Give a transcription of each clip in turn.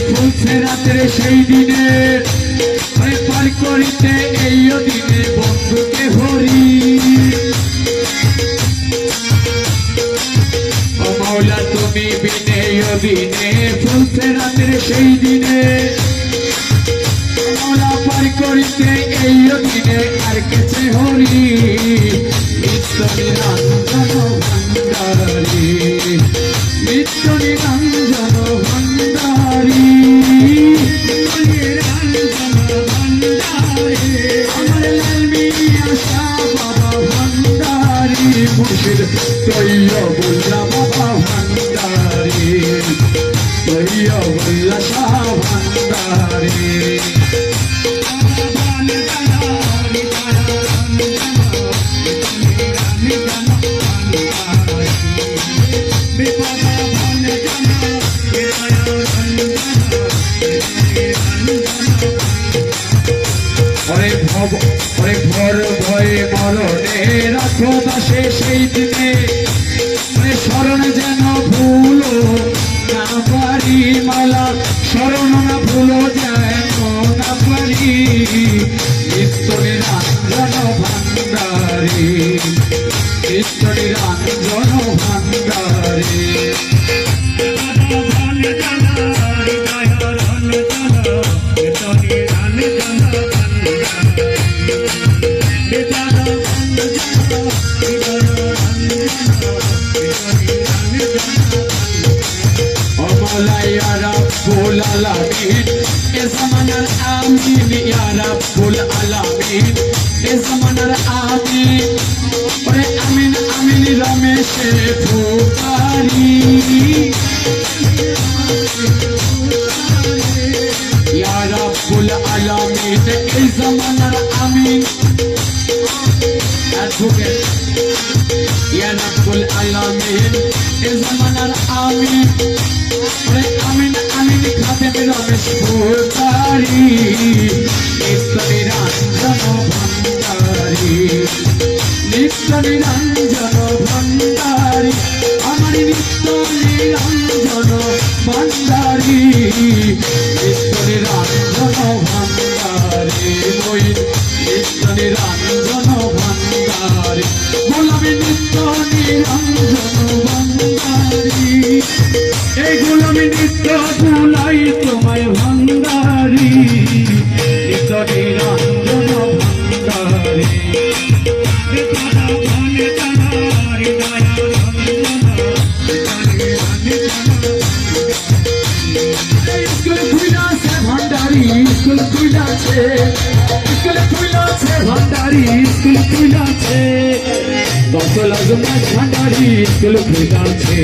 ফুলছে রাতের সেই দিনে পার করিতে এই দিনে বন্ধুকে হরি ও মাওলা তুমি বিনে দিনে ফুলছে রাতের সেই দিনে মাওলা পার করিতে এই দিনে আর কেছে হরি নিত্য নিরঞ্জন ভান্ডারী নিত্য নিরঞ্জন ভান্ডারী আমার লাল মিয়া শাহ বাবা ভান্ডারী মুর্শিদ তৈয়বুল্লাহ বাবা ভান্ডারী তৈয়বুল্লাহ শাহ ভান্ডারী ভর ভয়ে মরণে রাখো দাসে সেই দিনে স্মরণ যেন ভুলো না পারি মালা স্মরণ না ভুলো যেন না পারি নিত্য নিরঞ্জন ভান্ডারী নিত্য নিরঞ্জন ভান্ডারী يا رب العالمين زمان الآمين يا رب العالمين زمان الآمين آمين آمين رمش بخاري يا رب العالمين زمان الآمين يا رب العالمين زمان الآمين আমিন আমিন খাদেম রমেশ ভূতারি নিত্য নিরঞ্জন ভান্ডারী নিত্য নিরঞ্জন ভান্ডারী আমার নিত্য নিরঞ্জন ভান্ডারী নিত্য নিরঞ্জন ভান্ডারী মই নিত্য নিরঞ্জন ভান্ডারী গোলামী নিত্য নিরঞ্জন ভান্ডারী এইগুলো আমি নিত্য ভুলাই তোমায় ভান্ডারী নিত্য নিরঞ্জন ভান্ডারী স্কুলে খুইলাছে ভান্ডারী স্কুল খুইলাছে স্কুলে খুইলাছে ভান্ডারী স্কুল খুইলাছে 10 লাখ মাস ভান্ডারী স্কুল খুইলাছে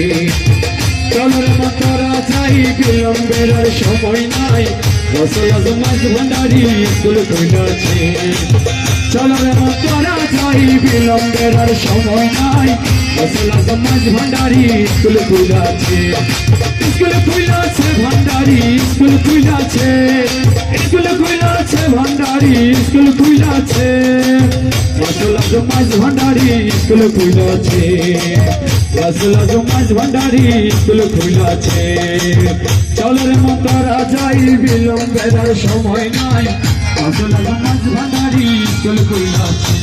চলরে মাতারা যাই বিলম্বের সময় নাই 10 লাখ মাস ভান্ডারী স্কুল খুইলাছে চলরে মাতারা যাই বিলম্বের সময় নাই 10 লাখ মাস ভান্ডারী স্কুল খুইলাছে স্কুল খুইলাছে ভান্ডারী স্কুল খুইলাছে স্কুল খুইলাছে ভান্ডারী স্কুল খুইলাছে 10 লাখ মাস ভান্ডারী স্কুল খুইলাছে 10 লাখ মাস ভান্ডারী স্কুল খুইলাছে চলরে মাতারা যাই বিলম্বের সময় নাই 10 লাখ মাস ভান্ডারী স্কুল খুইলাছে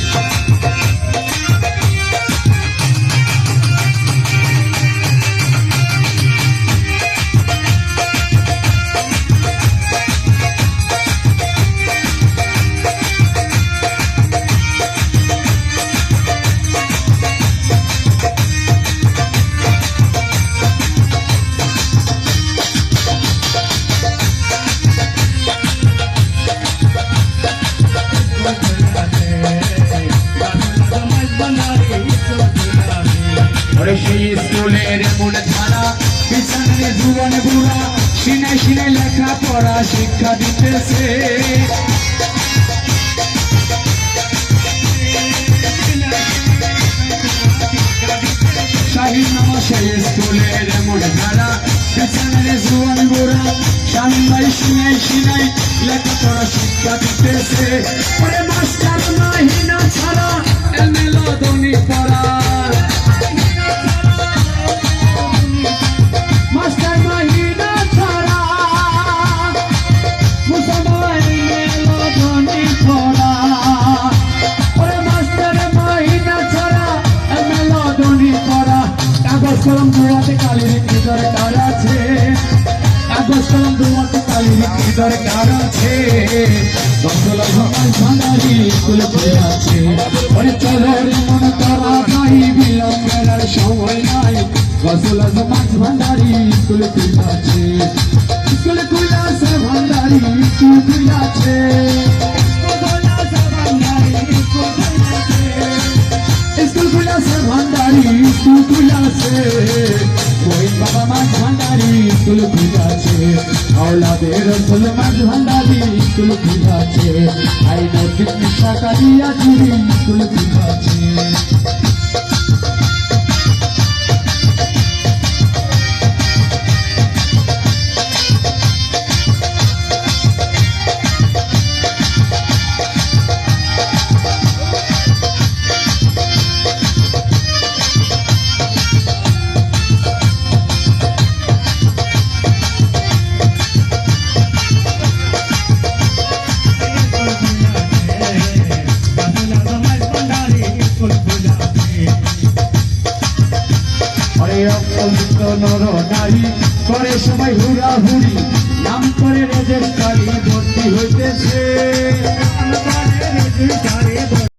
স্কুলের মূল ধারা পিছনে জীবন বুড়া সিনে সিনে লেখা পড়া শিক্ষা দিতেছে শাহীন নামা সেই স্কুলের মূল ধারা পিছনে জীবন বুড়া শাহীন ভাই সিনে সিনে লেখা পড়া শিক্ষা দিতেছে মাস্টার মাহিনা ছাড়া এমএলও ধনী পড়া মাস্টার মাহিনা ছাড়া বন্ধু মতো কালির কি দরকার আছে গসলা সমাজ ভান্ডারি স্কুল খুলে আছে ওরে চলো রে মন করা নাই বিলম্বের আর সময় নাই গসলা সমাজ ভান্ডারি স্কুল খুলে আছে স্কুল খুলে আছে ভান্ডারি স্কুল খুলে আছে স্কুল খুলে আছে ভান্ডারি স্কুল খুলে আছে ওই বাবা মাছ ভান্ডারি স্কুল খুলে আছে আওলাদের রসুল মাছ ভান্ডারি স্কুল খুলে আছে আইন কিতনি সরকারিয়া চুরি স্কুল খুলে আছে নর নারী করে সবাই হুড়া হুড়ি নাম করে রেজিস্ট্রারি ভর্তি হইতেছে